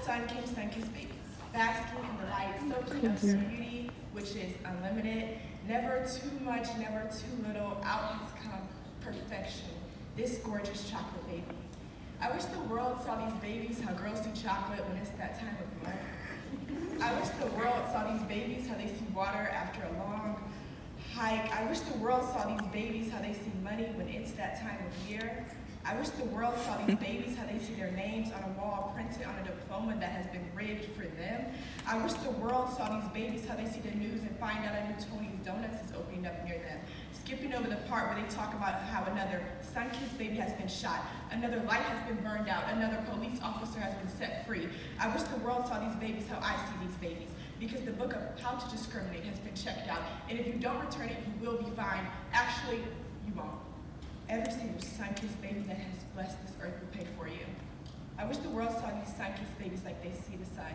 sun-kissed babies, basking in the light, soaking up some beauty, which is unlimited. Never too much, never too little. Out has come perfection. This gorgeous chocolate baby. I wish the world saw these babies how girls see chocolate when it's that time of month. I wish the world saw these babies how they see water after a long hike. I wish the world saw these babies how they see money when it's that time of year. I wish the world saw these babies how they see their names on a wall printed on a diploma that has been rigged for them. I wish the world saw these babies how they see the news and find out a new Tony's Donuts is opening up near them. Skipping over the part where they talk about how another sun-kissed baby has been shot, another light has been burned out, another police officer has been set free. I wish the world saw these babies how I see these babies, because the book of How to Discriminate has been checked out, and if you don't return it, you will be fined. Actually, you won't. Every single sun-kissed baby that has blessed this earth will pay for you. I wish the world saw these sun-kissed babies like they see the sun.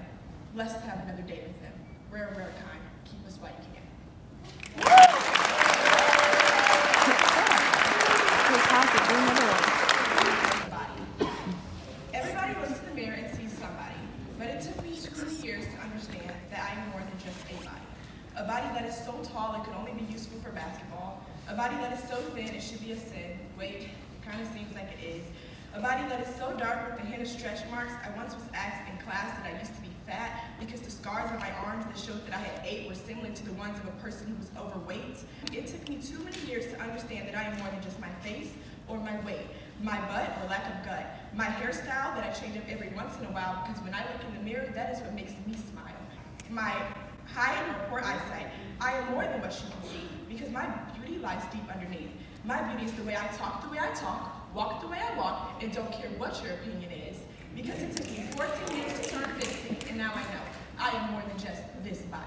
Blessed to have another day with them. Rare, rare kind. Keep us while you can. Everybody looks in the mirror and sees somebody, but it took me 20 years to understand that I am more than just a body. A body that is so tall it could only be useful for basketball. A body that is so thin it should be a sin. Wait, kind of seems like it is. A body that is so dark with a hint of stretch marks. I once was asked in class that I used to be fat because the scars on my arms that showed that I had ate were similar to the ones of a person who was overweight. It took me too many years to understand that I am more than just my face or my weight, my butt or lack of gut, my hairstyle that I change up every once in a while because when I look in the mirror, that is what makes me smile. My high or poor eyesight. I am more than what you can see because my beauty lies deep underneath. My beauty is the way I talk, walk the way I walk, and don't care what your opinion is. Because it took me 14 years to turn 50, and now I know I am more than just this body.